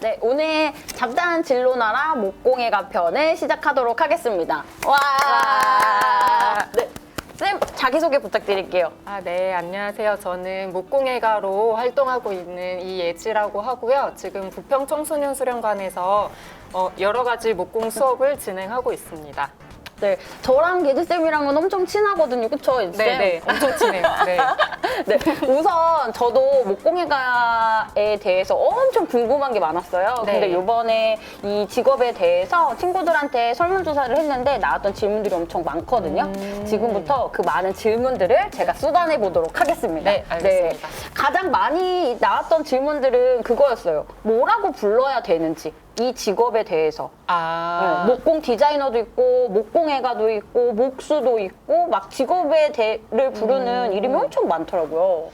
네, 오늘 잡다한 진로나라 목공예가 편을 시작하도록 하겠습니다. 와! 네, 쌤 자기소개 부탁드릴게요. 네, 안녕하세요. 저는 목공예가로 활동하고 있는 이예지라고 하고요. 지금 부평 청소년 수련관에서 여러 가지 목공 수업을 진행하고 있습니다. 네, 저랑 예지쌤이랑은 엄청 친하거든요. 그쵸, 예지쌤? 네, 엄청 친해요. 네. 네, 우선 저도 목공예가에 대해서 엄청 궁금한 게 많았어요. 네. 근데 이번에 이 직업에 대해서 친구들한테 설문조사를 했는데 나왔던 질문들이 엄청 많거든요. 지금부터 그 많은 질문들을 제가 쏟아내 보도록 하겠습니다. 네, 알겠습니다. 가장 많이 나왔던 질문들은 그거였어요. 뭐라고 불러야 되는지. 이 직업에 대해서. 네, 목공 디자이너도 있고 목공예가도 있고 목수도 있고 막 직업을 부르는 이름이 엄청 많더라고요.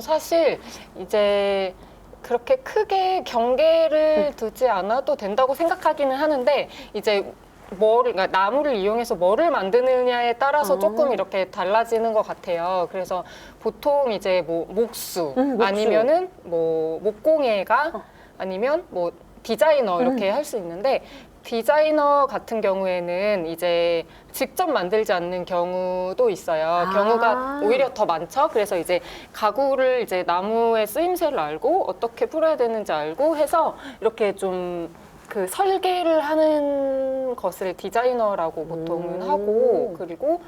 사실 이제 그렇게 크게 경계를 두지 않아도 된다고 생각하기는 하는데 이제 그러니까 나무를 이용해서 뭐를 만드느냐에 따라서 조금 이렇게 달라지는 것 같아요. 그래서 보통 이제 뭐 목수. 아니면은 뭐 목공예가 아니면 뭐 디자이너 이렇게 할 수 있는데 디자이너 같은 경우에는 이제 직접 만들지 않는 경우도 있어요. 경우가 오히려 더 많죠. 그래서 이제 가구를 이제 나무의 쓰임새를 알고 어떻게 풀어야 되는지 알고 해서 이렇게 좀 그 설계를 하는 것을 디자이너라고 보통은 하고, 그리고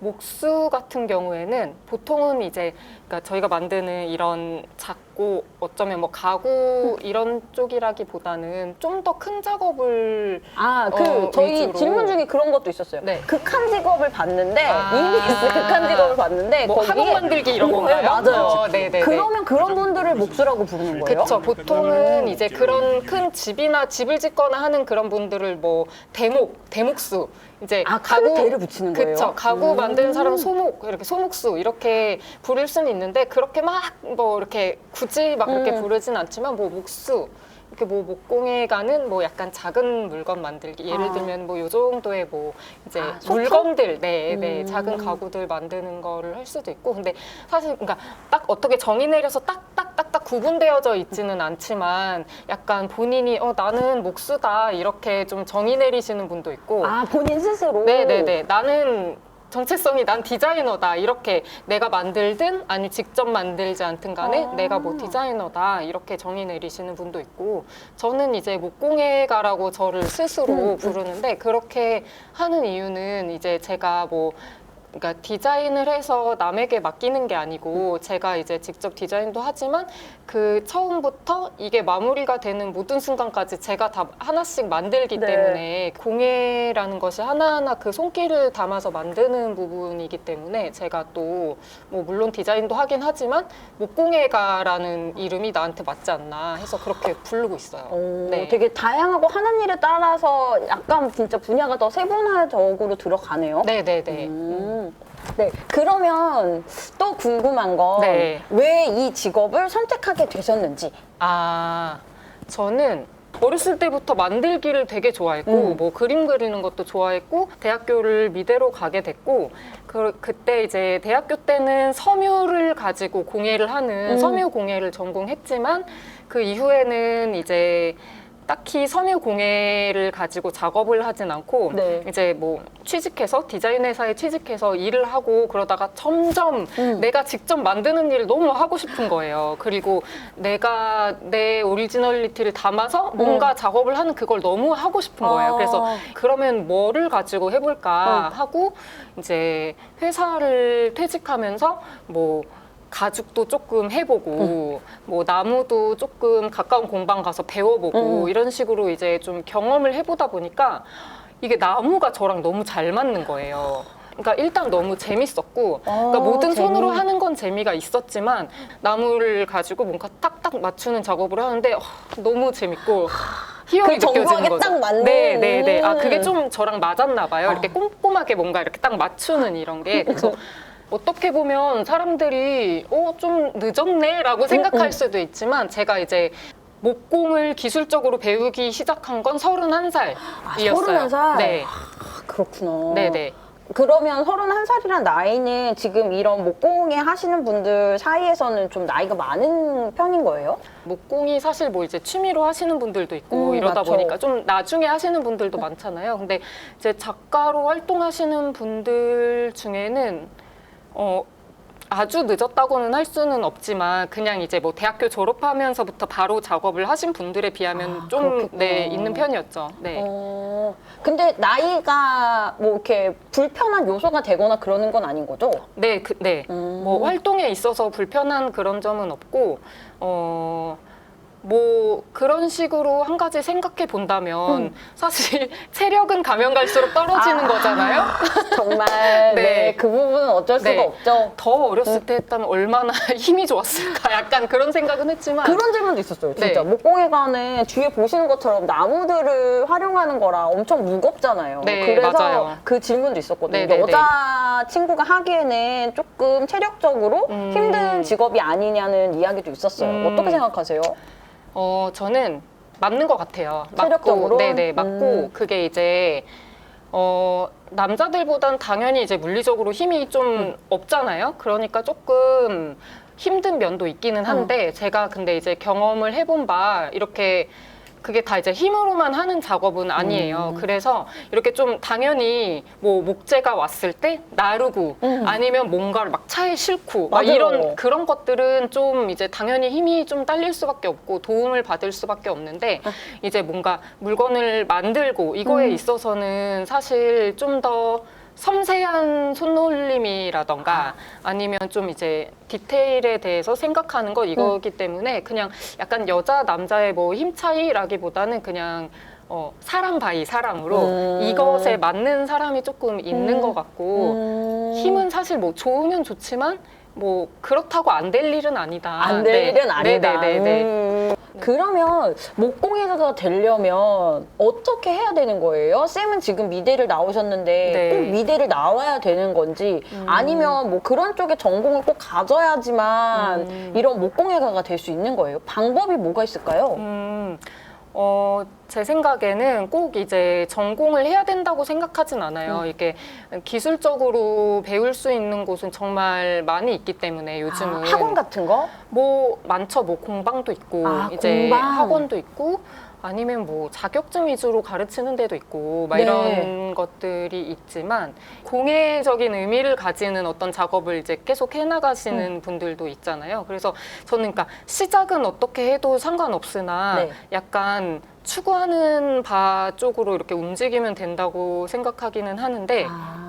목수 같은 경우에는 보통은 이제 그러니까 저희가 만드는 이런 작고 어쩌면 뭐 가구 이런 쪽이라기보다는 좀 더 큰 작업을 저희 위주로. 질문 중에 그런 것도 있었어요. 네. 극한 직업을 봤는데 EBS 극한 직업을 봤는데 뭐 거기에 학원 만들기 이런 건가요? 네, 맞아요. 네네. 그러면 그런 분들을 목수라고 부르는 거예요? 그렇죠. 보통은 이제 그런 큰 집이나 집을 짓거나 하는 그런 분들을 뭐 대목수 이제 가구 대를 붙이는 거예요? 그렇죠. 가구 만드는 사람 소목 이렇게 소목수 이렇게 부를 수는 있는데 그렇게 막 뭐 이렇게 굳이 막 그렇게 부르진 않지만 뭐 목수 이렇게 뭐 목공예가는 뭐 약간 작은 물건 만들기 예를 들면 뭐 요 정도의 뭐 이제 소품? 물건들 네 작은 가구들 만드는 거를 할 수도 있고 근데 사실 그러니까 딱 어떻게 정의 내려서 딱딱딱딱 구분되어져 있지는 않지만 약간 본인이 나는 목수다 이렇게 좀 정의 내리시는 분도 있고 본인 스스로? 네네네 나는 정체성이 난 디자이너다 이렇게 내가 만들든 아니 직접 만들지 않든 간에 내가 뭐 디자이너다 이렇게 정의 내리시는 분도 있고 저는 이제 목공예가라고 저를 스스로 부르는데 그렇게 하는 이유는 이제 제가 뭐 그러니까 디자인을 해서 남에게 맡기는 게 아니고 제가 이제 직접 디자인도 하지만 그 처음부터 이게 마무리가 되는 모든 순간까지 제가 다 하나씩 만들기 때문에 공예라는 것이 하나하나 그 손길을 담아서 만드는 부분이기 때문에 제가 또 뭐 물론 디자인도 하긴 하지만 목공예가라는 이름이 나한테 맞지 않나 해서 그렇게 부르고 있어요. 되게 다양하고 하는 일에 따라서 약간 진짜 분야가 더 세분화적으로 들어가네요. 네네네. 네, 그러면 또 궁금한 건 왜 이 직업을 선택하게 되셨는지. 저는 어렸을 때부터 만들기를 되게 좋아했고 뭐 그림 그리는 것도 좋아했고 대학교를 미대로 가게 됐고 그때 이제 대학교 때는 섬유를 가지고 공예를 하는 섬유 공예를 전공했지만 그 이후에는 이제 딱히 섬유 공예를 가지고 작업을 하진 않고 이제 뭐 취직해서 디자인 회사에 취직해서 일을 하고 그러다가 점점 내가 직접 만드는 일을 너무 하고 싶은 거예요. 그리고 내가 내 오리지널리티를 담아서 뭔가 작업을 하는 그걸 너무 하고 싶은 거예요. 그래서 그러면 뭐를 가지고 해볼까 하고 이제 회사를 퇴직하면서 뭐 가죽도 조금 해보고 뭐 나무도 조금 가까운 공방 가서 배워보고 이런 식으로 이제 좀 경험을 해보다 보니까 이게 나무가 저랑 너무 잘 맞는 거예요. 그러니까 일단 너무 재밌었고 그러니까 모든 손으로 하는 건 재미가 있었지만 나무를 가지고 뭔가 딱딱 맞추는 작업을 하는데 너무 재밌고 희열이 느껴지는 거죠. 딱 맞는. 네네네. 그게 좀 저랑 맞았나 봐요. 이렇게 꼼꼼하게 뭔가 이렇게 딱 맞추는 이런 게. 그래서 어떻게 보면 사람들이 좀 늦었네 라고 생각할 수도 있지만 제가 이제 목공을 기술적으로 배우기 시작한 건 31살이었어요. 31살? 네. 그렇구나. 네네. 그러면 31살이란 나이는 지금 이런 목공예 하시는 분들 사이에서는 좀 나이가 많은 편인 거예요? 목공이 사실 뭐 이제 취미로 하시는 분들도 있고 이러다 맞죠. 보니까 좀 나중에 하시는 분들도 많잖아요. 근데 이제 작가로 활동하시는 분들 중에는 아주 늦었다고는 할 수는 없지만 그냥 이제 뭐 대학교 졸업하면서부터 바로 작업을 하신 분들에 비하면 좀 그렇겠구나. 네, 있는 편이었죠. 네. 근데 나이가 뭐 이렇게 불편한 요소가 되거나 그러는 건 아닌 거죠? 네, 네. 뭐 활동에 있어서 불편한 그런 점은 없고, 뭐 그런 식으로 한 가지 생각해 본다면 사실 체력은 가면 갈수록 떨어지는 거잖아요. 정말 네. 네, 그 부분은 어쩔 수가 네. 없죠. 더 어렸을 때 했다면 얼마나 힘이 좋았을까 약간 그런 생각은 했지만 그런 질문도 있었어요. 진짜 네. 목공예관에 뒤에 보시는 것처럼 나무들을 활용하는 거라 엄청 무겁잖아요. 네, 그래서 맞아요. 그 질문도 있었거든요. 네, 네, 네. 여자 친구가 하기에는 조금 체력적으로 힘든 직업이 아니냐는 이야기도 있었어요. 어떻게 생각하세요? 저는 맞는 것 같아요. 체력적으로? 네네, 맞고, 그게 이제, 남자들보단 당연히 이제 물리적으로 힘이 좀 없잖아요. 그러니까 조금 힘든 면도 있기는 한데, 제가 근데 이제 경험을 해본 바, 이렇게 그게 다 이제 힘으로만 하는 작업은 아니에요. 그래서 이렇게 좀 당연히 뭐 목재가 왔을 때 나르고 아니면 뭔가를 막 차에 싣고 막 맞아요. 이런 그런 것들은 좀 이제 당연히 힘이 좀 딸릴 수밖에 없고 도움을 받을 수밖에 없는데 이제 뭔가 물건을 만들고 이거에 있어서는 사실 좀 더 섬세한 손놀림이라던가 아니면 좀 이제 디테일에 대해서 생각하는 것 이거기 때문에 그냥 약간 여자 남자의 뭐 힘 차이라기보다는 그냥 사람 바이 사람으로 이것에 맞는 사람이 조금 있는 것 같고 힘은 사실 뭐 좋으면 좋지만 뭐 그렇다고 안 될 일은 아니다. 안 될 일은 아니다. 네네네. 그러면 목공예가가 되려면 어떻게 해야 되는 거예요? 쌤은 지금 미대를 나오셨는데 네. 꼭 미대를 나와야 되는 건지 아니면 뭐 그런 쪽에 전공을 꼭 가져야지만 이런 목공예가가 될 수 있는 거예요? 방법이 뭐가 있을까요? 제 생각에는 꼭 이제 전공을 해야 된다고 생각하진 않아요. 이게 기술적으로 배울 수 있는 곳은 정말 많이 있기 때문에 요즘은 학원 같은 거? 뭐 많죠. 뭐 공방도 있고 이제 공방. 학원도 있고 아니면 뭐 자격증 위주로 가르치는 데도 있고 막 네. 이런 것들이 있지만 공예적인 의미를 가지는 어떤 작업을 이제 계속 해나가시는 분들도 있잖아요. 그래서 저는 그러니까 시작은 어떻게 해도 상관없으나 네. 약간 추구하는 바 쪽으로 이렇게 움직이면 된다고 생각하기는 하는데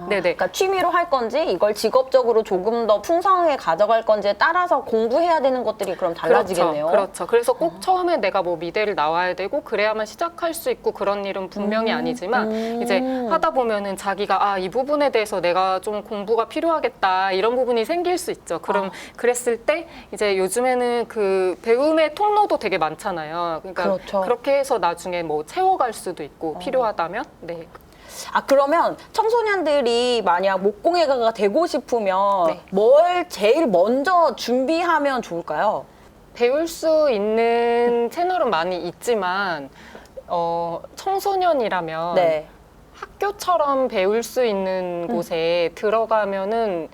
네네. 그러니까 취미로 할 건지 이걸 직업적으로 조금 더 풍성하게 가져갈 건지에 따라서 공부해야 되는 것들이 그럼 달라지겠네요. 그렇죠. 그래서 꼭 처음에 내가 뭐 미대를 나와야 되고 그래야만 시작할 수 있고 그런 일은 분명히 아니지만 이제 하다 보면은 자기가 이 부분에 대해서 내가 좀 공부가 필요하겠다 이런 부분이 생길 수 있죠. 그럼 그랬을 때 이제 요즘에는 그 배움의 통로도 되게 많잖아요. 그러니까 그렇죠. 그렇게 해서 나중에 뭐 채워갈 수도 있고 필요하다면 네. 그러면 청소년들이 만약 목공예가가 되고 싶으면 네. 뭘 제일 먼저 준비하면 좋을까요? 배울 수 있는 채널은 많이 있지만 청소년이라면 네. 학교처럼 배울 수 있는 곳에 들어가면은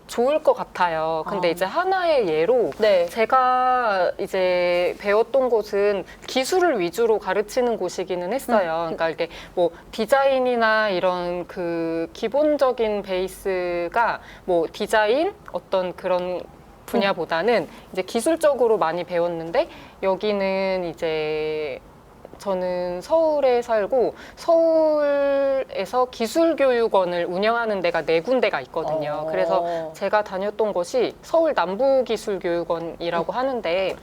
좋을 것 같아요. 근데 이제 하나의 예로 네. 제가 이제 배웠던 곳은 기술을 위주로 가르치는 곳이기는 했어요. 그러니까 이게 뭐 디자인이나 이런 그 기본적인 베이스가 뭐 디자인 어떤 그런 분야보다는 이제 기술적으로 많이 배웠는데 여기는 이제 저는 서울에 살고 서울에서 기술교육원을 운영하는 데가 4군데가 있거든요. 그래서 제가 다녔던 곳이 서울 남부기술교육원이라고 하는데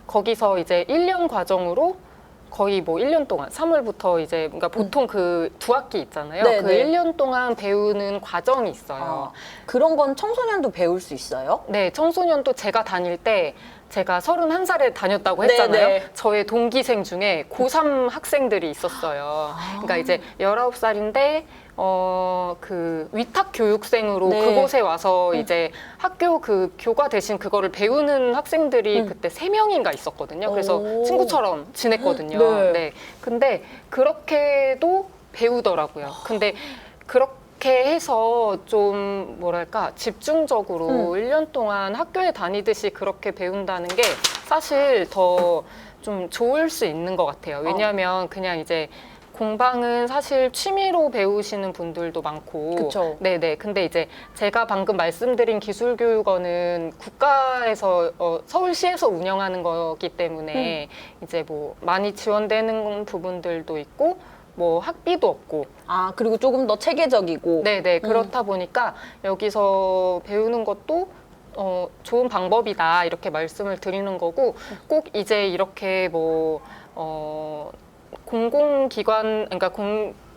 거기서 이제 1년 과정으로 거의 뭐 1년 동안 3월부터 이제 그러니까 보통 그 2학기 있잖아요. 네, 그 네. 1년 동안 배우는 과정이 있어요. 그런 건 청소년도 배울 수 있어요? 네, 청소년도 제가 다닐 때 제가 31살에 다녔다고 했잖아요. 네네. 저의 동기생 중에 고3 학생들이 있었어요. 그러니까 이제 19살인데 그 위탁 교육생으로 네. 그곳에 와서 이제 학교 그 교과 대신 그거를 배우는 학생들이 그때 3명인가 있었거든요. 그래서 오. 친구처럼 지냈거든요. 네. 네. 근데 그렇게도 배우더라고요. 근데 그렇게 그렇게 해서 좀 뭐랄까 집중적으로 1년 동안 학교에 다니듯이 그렇게 배운다는 게 사실 더 좀 좋을 수 있는 것 같아요. 왜냐하면 그냥 이제 공방은 사실 취미로 배우시는 분들도 많고, 그쵸. 네네. 근데 이제 제가 방금 말씀드린 기술교육원은 국가에서 서울시에서 운영하는 거기 때문에 이제 뭐 많이 지원되는 부분들도 있고, 뭐 학비도 없고, 아, 그리고 조금 더 체계적이고. 네네. 그렇다 보니까 여기서 배우는 것도 좋은 방법이다 이렇게 말씀을 드리는 거고, 꼭 이제 이렇게 뭐 공공기관, 그러니까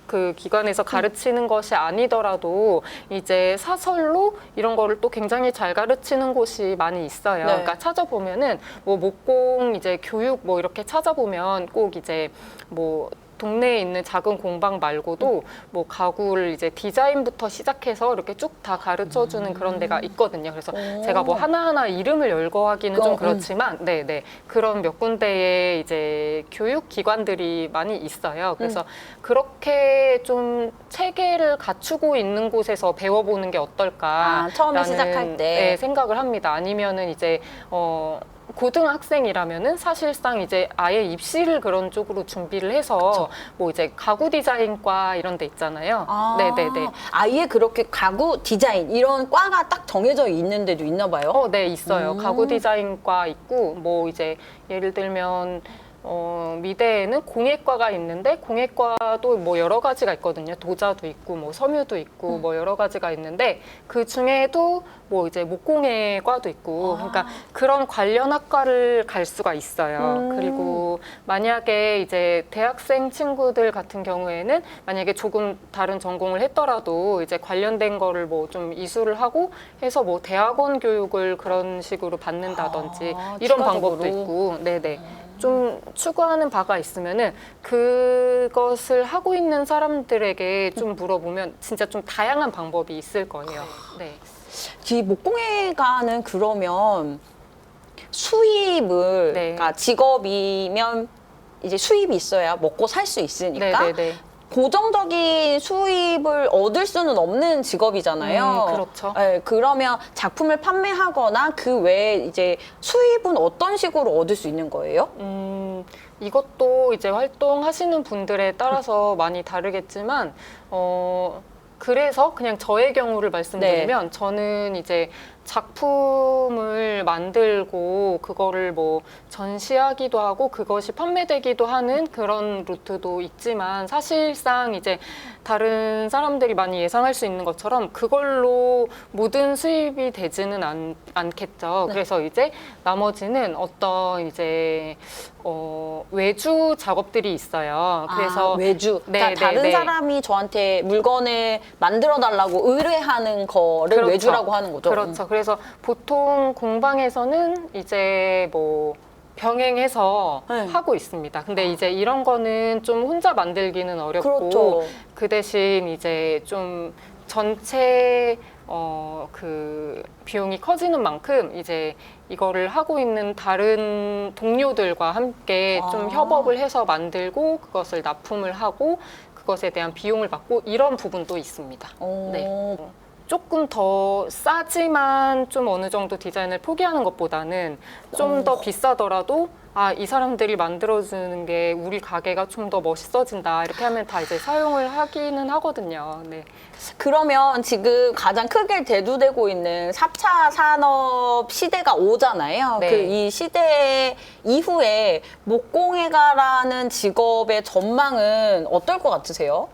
그 기관에서 가르치는 것이 아니더라도 이제 사설로 이런 거를 또 굉장히 잘 가르치는 곳이 많이 있어요. 네. 그러니까 찾아보면은 뭐 목공 이제 교육 뭐 이렇게 찾아보면 꼭 이제 뭐 동네에 있는 작은 공방 말고도 뭐 가구를 이제 디자인부터 시작해서 이렇게 쭉 다 가르쳐 주는 그런 데가 있거든요. 그래서 제가 뭐 하나하나 이름을 열거하기는 좀 그렇지만, 네네. 그런 몇 군데의 이제 교육 기관들이 많이 있어요. 그래서 그렇게 좀 체계를 갖추고 있는 곳에서 배워보는 게 어떨까. 아, 처음에 시작할 때. 네, 생각을 합니다. 아니면은 이제, 고등학생이라면은 사실상 이제 아예 입시를 그런 쪽으로 준비를 해서 뭐 이제 가구 디자인과 이런 데 있잖아요. 아, 네네네. 아예 그렇게 가구 디자인 이런 과가 딱 정해져 있는 데도 있나 봐요? 네, 있어요. 가구 디자인과 있고, 뭐 이제 예를 들면, 미대에는 공예과가 있는데, 공예과도 뭐 여러 가지가 있거든요. 도자도 있고, 뭐 섬유도 있고, 뭐 여러 가지가 있는데, 그 중에도 뭐 이제 목공예과도 있고, 그러니까 그런 관련 학과를 갈 수가 있어요. 그리고 만약에 이제 대학생 친구들 같은 경우에는 만약에 조금 다른 전공을 했더라도 이제 관련된 거를 뭐 좀 이수를 하고 해서 뭐 대학원 교육을 그런 식으로 받는다든지 이런 추가적으로. 방법도 있고, 네네. 좀 추구하는 바가 있으면은 그것을 하고 있는 사람들에게 좀 물어보면 진짜 좀 다양한 방법이 있을 거예요. 네. 이 목공예과는 그러면 수입을, 네. 그러니까 직업이면 이제 수입이 있어야 먹고 살 수 있으니까 네네네. 고정적인 수입을 얻을 수는 없는 직업이잖아요. 그렇죠. 네, 그러면 작품을 판매하거나 그 외에 이제 수입은 어떤 식으로 얻을 수 있는 거예요? 이것도 이제 활동하시는 분들에 따라서 많이 다르겠지만, 그래서 그냥 저의 경우를 말씀드리면 저는 이제 작품을 만들고 그거를 뭐 전시하기도 하고 그것이 판매되기도 하는 그런 루트도 있지만 사실상 이제 다른 사람들이 많이 예상할 수 있는 것처럼 그걸로 모든 수입이 되지는 않겠죠. 그래서 이제 나머지는 어떤 이제 외주 작업들이 있어요. 그래서 외주. 그러니까 네, 다른 네, 네. 사람이 저한테 물건을 만들어 달라고 의뢰하는 거를 그렇죠. 외주라고 하는 거죠. 그렇죠. 그래서 보통 공방에서는 이제 뭐 병행해서 네. 하고 있습니다. 근데 이제 이런 거는 좀 혼자 만들기는 어렵고 그렇죠. 그 대신 이제 좀 전체 그 비용이 커지는 만큼 이제 이거를 하고 있는 다른 동료들과 함께 좀 협업을 해서 만들고 그것을 납품을 하고 그것에 대한 비용을 받고 이런 부분도 있습니다. 네. 조금 더 싸지만 좀 어느 정도 디자인을 포기하는 것보다는 좀 더 비싸더라도 이 사람들이 만들어주는 게 우리 가게가 좀 더 멋있어진다 이렇게 하면 다 이제 사용을 하기는 하거든요. 네. 그러면 지금 가장 크게 대두되고 있는 4차 산업 시대가 오잖아요. 네. 그 이 시대 이후에 목공예가라는 직업의 전망은 어떨 것 같으세요?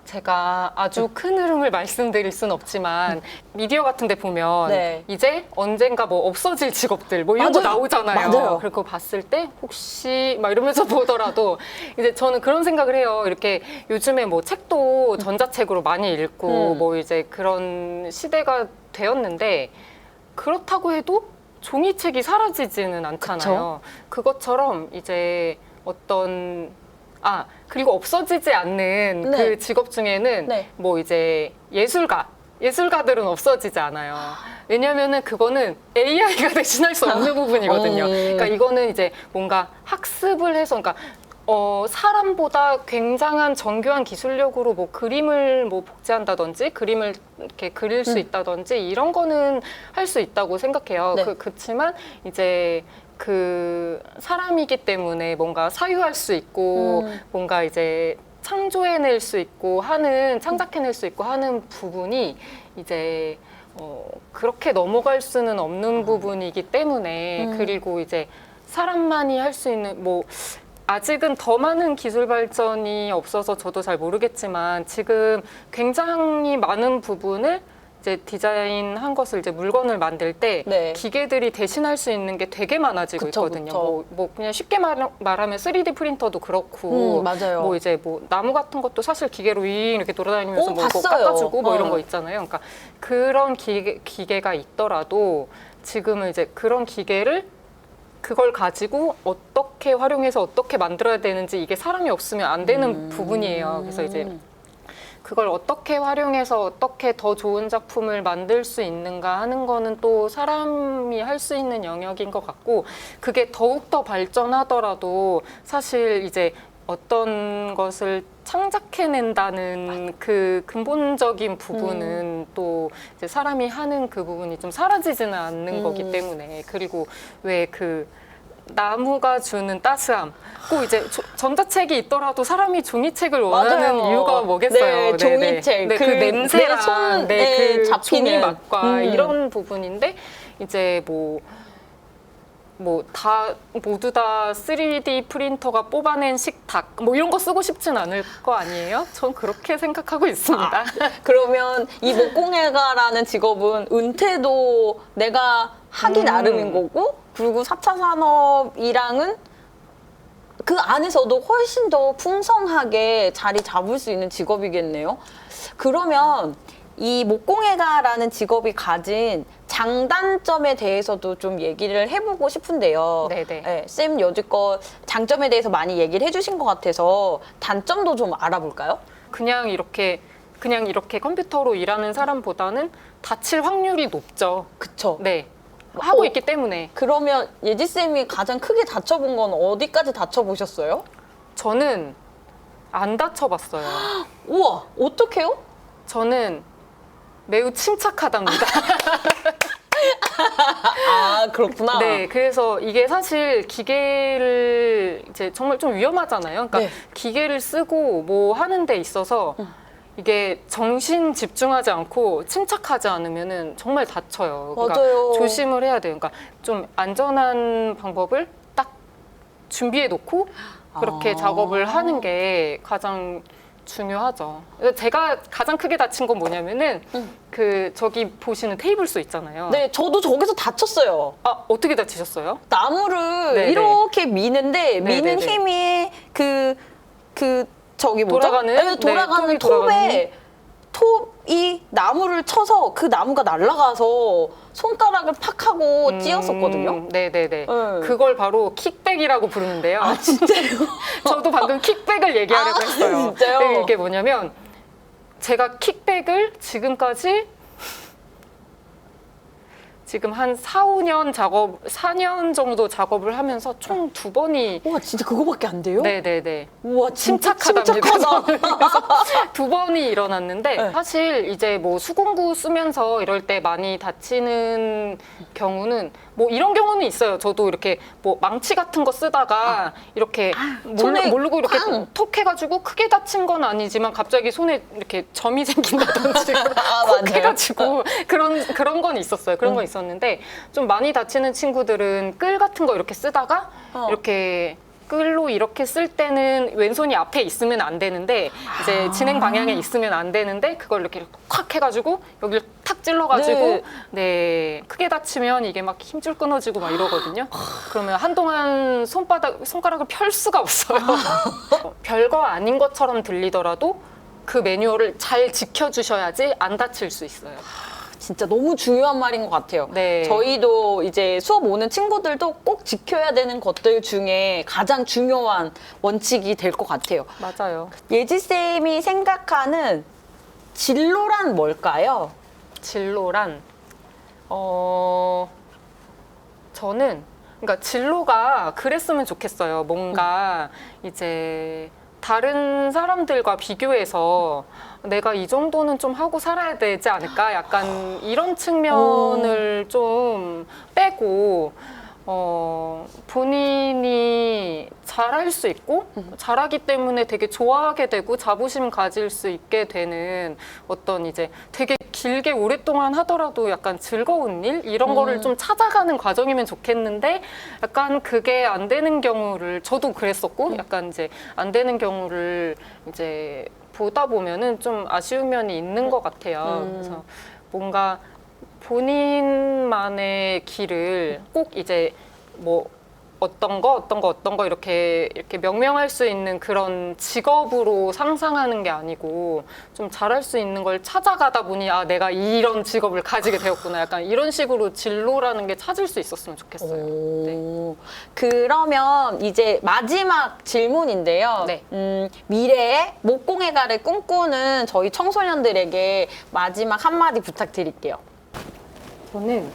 제가 아주 큰 흐름을 말씀드릴 수는 없지만 미디어 같은 데 보면 네. 이제 언젠가 뭐 없어질 직업들 뭐 이런 거 맞아요. 나오잖아요. 맞아요. 그거 봤을 때 혹시 막 이러면서 보더라도 이제 저는 그런 생각을 해요. 이렇게 요즘에 뭐 책도 전자책으로 많이 읽고 뭐 이제 그런 시대가 되었는데 그렇다고 해도 종이책이 사라지지는 않잖아요. 그것처럼 이제 어떤 그리고 없어지지 않는 네. 그 직업 중에는 네. 뭐 이제 예술가들은 없어지지 않아요. 왜냐면은 그거는 AI가 대신할 수 없는 부분이거든요. 그러니까 이거는 이제 뭔가 학습을 해서, 그러니까 사람보다 굉장한 정교한 기술력으로 뭐 그림을 뭐 복제한다든지 그림을 이렇게 그릴 수 있다든지 이런 거는 할 수 있다고 생각해요. 네. 그렇지만 이제 그 사람이기 때문에 뭔가 사유할 수 있고 뭔가 이제 창조해낼 수 있고 하는 창작해낼 수 있고 하는 부분이 이제 그렇게 넘어갈 수는 없는 부분이기 때문에 그리고 이제 사람만이 할 수 있는 뭐 아직은 더 많은 기술 발전이 없어서 저도 잘 모르겠지만 지금 굉장히 많은 부분을 이제 디자인한 것을 이제 물건을 만들 때 네. 기계들이 대신할 수 있는 게 되게 많아지고 그쵸, 있거든요. 그쵸. 뭐 그냥 쉽게 말하면 3D 프린터도 그렇고 맞아요. 뭐 이제 뭐 나무 같은 것도 사실 기계로 이렇게 돌아다니면서 뭐 봤어요. 깎아주고 뭐 이런 어. 거 있잖아요. 그러니까 그런 기계가 있더라도 지금은 이제 그런 기계를 그걸 가지고 어떻게 활용해서 어떻게 만들어야 되는지 이게 사람이 없으면 안 되는 부분이에요. 그래서 이제 그걸 어떻게 활용해서 어떻게 더 좋은 작품을 만들 수 있는가 하는 거는 또 사람이 할 수 있는 영역인 것 같고 그게 더욱더 발전하더라도 사실 이제 어떤 것을 창작해낸다는 그 근본적인 부분은 또 이제 사람이 하는 그 부분이 좀 사라지지는 않는 거기 때문에 그리고 왜 그 나무가 주는 따스함 꼭 이제 전자책이 있더라도 사람이 종이책을 원하는 맞아요. 이유가 뭐겠어요. 네, 종이책. 네, 그 그 냄새랑 내 손에 그 종이 잡히는. 맛과 이런 부분인데 이제 모두 다 3D 프린터가 뽑아낸 식탁 뭐 이런 거 쓰고 싶진 않을 거 아니에요? 전 그렇게 생각하고 있습니다. 그러면 이 목공예가라는 직업은 은퇴도 내가 하기 나름인 거고 그리고 4차 산업이랑은 그 안에서도 훨씬 더 풍성하게 자리 잡을 수 있는 직업이겠네요. 그러면 이 목공예가라는 직업이 가진 장단점에 대해서도 좀 얘기를 해보고 싶은데요. 네네. 네, 쌤 여지껏 장점에 대해서 많이 얘기를 해주신 것 같아서 단점도 좀 알아볼까요? 그냥 이렇게 컴퓨터로 일하는 사람보다는 다칠 확률이 높죠. 그쵸. 네. 하고 있기 때문에. 그러면 예지쌤이 가장 크게 다쳐본 건 어디까지 다쳐보셨어요? 저는 안 다쳐봤어요. 우와, 어떡해요? 저는 매우 침착하답니다. 아, 그렇구나. 네, 그래서 이게 사실 기계를 이제 정말 좀 위험하잖아요. 그러니까 네. 기계를 쓰고 뭐 하는 데 있어서 이게 정신 집중하지 않고 침착하지 않으면은 정말 다쳐요. 그러니까 맞아요. 조심을 해야 돼요. 그러니까 좀 안전한 방법을 딱 준비해 놓고 그렇게 아. 작업을 하는 게 가장 중요하죠. 제가 가장 크게 다친 건 뭐냐면은 그 저기 보시는 테이블 소 있잖아요. 네, 저도 저기서 다쳤어요. 아, 어떻게 다치셨어요? 나무를 네네. 이렇게 미는데 미는 네네네. 힘이 저기 뭐죠? 돌아가는? 네, 돌아가는 네, 톱이 톱에 톱이 나무를 쳐서 그 나무가 날아가서 손가락을 팍 하고 찧었었거든요. 네네네. 네. 그걸 바로 킥백이라고 부르는데요. 아, 진짜요? 저도 방금 킥백을 얘기하려고 아, 했어요. 진짜요? 네, 이게 뭐냐면 제가 킥백을 지금까지 지금 한 4년 정도 작업을 하면서 총 2번이 와, 진짜 그거밖에 안 돼요? 네네네. 우와, 진짜 침착하답니다. 침착하다. 그래서 2번이 일어났는데 네. 사실 이제 뭐 수공구 쓰면서 이럴 때 많이 다치는 경우는 뭐 이런 경우는 있어요. 저도 이렇게 뭐 망치 같은 거 쓰다가 이렇게 손에 모르고 이렇게 쾅! 톡 해가지고 크게 다친 건 아니지만 갑자기 손에 이렇게 점이 생긴다든지 아, 콕 맞아요. 해가지고 그런 건 있었어요. 그런 건 있었는데 좀 많이 다치는 친구들은 끌 같은 거 이렇게 쓰다가 이렇게 끌로 이렇게 쓸 때는 왼손이 앞에 있으면 안 되는데 이제 진행 방향에 있으면 안 되는데 그걸 이렇게 콱 해가지고 여기를 탁 찔러가지고 네. 네 크게 다치면 이게 막 힘줄 끊어지고 막 이러거든요. 그러면 한동안 손가락을 펼 수가 없어요. 별거 아닌 것처럼 들리더라도 그 매뉴얼을 잘 지켜주셔야지 안 다칠 수 있어요. 진짜 너무 중요한 말인 것 같아요. 네. 저희도 이제 수업 오는 친구들도 꼭 지켜야 되는 것들 중에 가장 중요한 원칙이 될 것 같아요. 맞아요. 예지쌤이 생각하는 진로란 뭘까요? 진로란 저는 그러니까 진로가 그랬으면 좋겠어요. 뭔가 이제 다른 사람들과 비교해서 내가 이 정도는 좀 하고 살아야 되지 않을까? 약간 이런 측면을 좀 빼고 본인이 잘할 수 있고 잘하기 때문에 되게 좋아하게 되고 자부심 가질 수 있게 되는 어떤 이제 되게 길게 오랫동안 하더라도 약간 즐거운 일 이런 거를 좀 찾아가는 과정이면 좋겠는데 약간 그게 안 되는 경우를 저도 그랬었고 약간 이제 안 되는 경우를 이제 보다 보면은 좀 아쉬운 면이 있는 것 같아요. 그래서 뭔가 본인만의 길을 꼭 이제 뭐 어떤 거 이렇게 명명할 수 있는 그런 직업으로 상상하는 게 아니고 좀 잘할 수 있는 걸 찾아가다 보니 아 내가 이런 직업을 가지게 되었구나 약간 이런 식으로 진로라는 게 찾을 수 있었으면 좋겠어요. 네. 그러면 이제 마지막 질문인데요. 네. 미래의 목공예가를 꿈꾸는 저희 청소년들에게 마지막 한마디 부탁드릴게요. 저는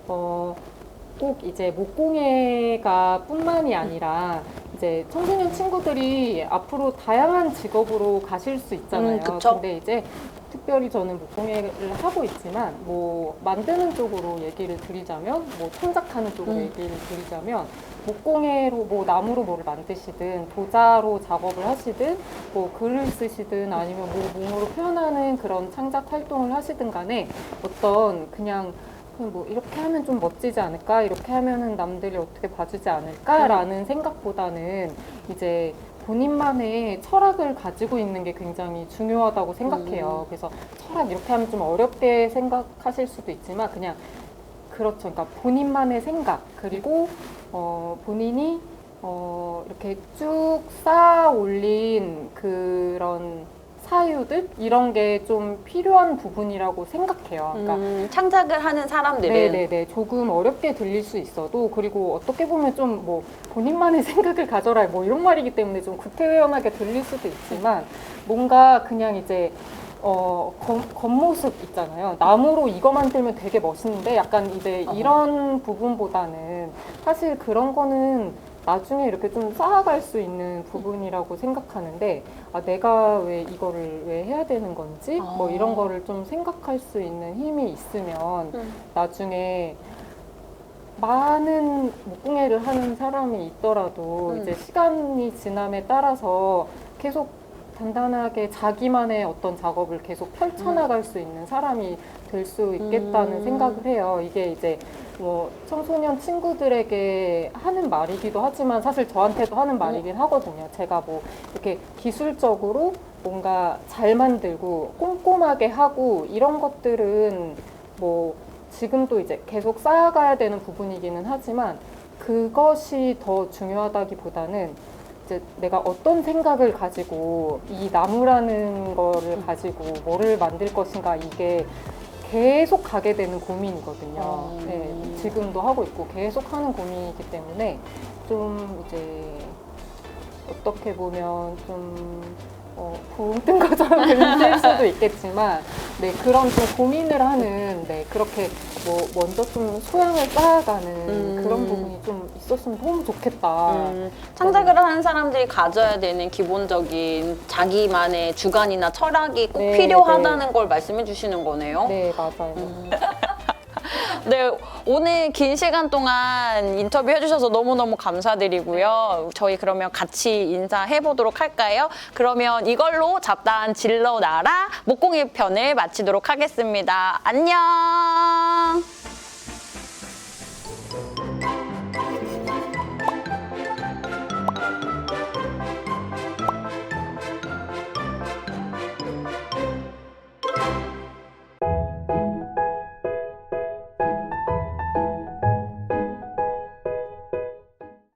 꼭 이제 목공예가 뿐만이 아니라 이제 청소년 친구들이 앞으로 다양한 직업으로 가실 수 있잖아요. 그쵸. 근데 이제 특별히 저는 목공예를 하고 있지만 뭐 만드는 쪽으로 얘기를 드리자면 뭐 창작하는 쪽으로 얘기를 드리자면 목공예로 뭐 나무로 뭐를 만드시든 도자로 작업을 하시든 뭐 글을 쓰시든 아니면 뭐 몸으로 표현하는 그런 창작 활동을 하시든 간에 어떤 그냥 뭐 이렇게 하면 좀 멋지지 않을까? 이렇게 하면은 남들이 어떻게 봐주지 않을까라는 생각보다는 이제 본인만의 철학을 가지고 있는 게 굉장히 중요하다고 생각해요. 그래서 철학 이렇게 하면 좀 어렵게 생각하실 수도 있지만 그냥 그렇죠. 그러니까 본인만의 생각 그리고 본인이 이렇게 쭉 쌓아 올린 그런 사유들 이런 게 좀 필요한 부분이라고 생각해요. 그러니까 창작을 하는 사람들은 네네네 조금 어렵게 들릴 수 있어도 그리고 어떻게 보면 좀 뭐 본인만의 생각을 가져라 뭐 이런 말이기 때문에 좀 구태연하게 들릴 수도 있지만 뭔가 그냥 이제 겉모습 있잖아요. 나무로 이거 만들면 되게 멋있는데 약간 이제 이런 부분보다는 사실 그런 거는 나중에 이렇게 좀 쌓아갈 수 있는 부분이라고 생각하는데 아, 내가 왜 이거를 왜 해야 되는 건지 뭐 이런 거를 좀 생각할 수 있는 힘이 있으면 나중에 많은 목공예를 하는 사람이 있더라도 이제 시간이 지남에 따라서 계속 단단하게 자기만의 어떤 작업을 계속 펼쳐나갈 수 있는 사람이 될 수 있겠다는 생각을 해요. 이게 이제 뭐 청소년 친구들에게 하는 말이기도 하지만 사실 저한테도 하는 말이긴 하거든요. 제가 뭐 이렇게 기술적으로 뭔가 잘 만들고 꼼꼼하게 하고 이런 것들은 뭐 지금도 이제 계속 쌓아가야 되는 부분이기는 하지만 그것이 더 중요하다기보다는 이제 내가 어떤 생각을 가지고 이 나무라는 거를 가지고 뭐를 만들 것인가 이게 계속 가게 되는 고민이거든요. 네, 지금도 하고 있고 계속 하는 고민이기 때문에 좀 이제 어떻게 보면 좀 붕 뜬 것처럼 들릴 수도 있겠지만 네, 그런 좀 고민을 하는 네, 그렇게 뭐 먼저 좀 소양을 쌓아가는 그런 부분이 좀 있었으면 너무 좋겠다. 창작을 하는 사람들이 가져야 되는 기본적인 자기만의 주관이나 철학이 꼭 네, 필요하다는 걸 말씀해 주시는 거네요. 네, 맞아요. 네, 오늘 긴 시간 동안 인터뷰 해주셔서 너무너무 감사드리고요. 저희 그러면 같이 인사해 보도록 할까요? 그러면 이걸로 잡다한 진로 나라 목공예 편을 마치도록 하겠습니다. 안녕!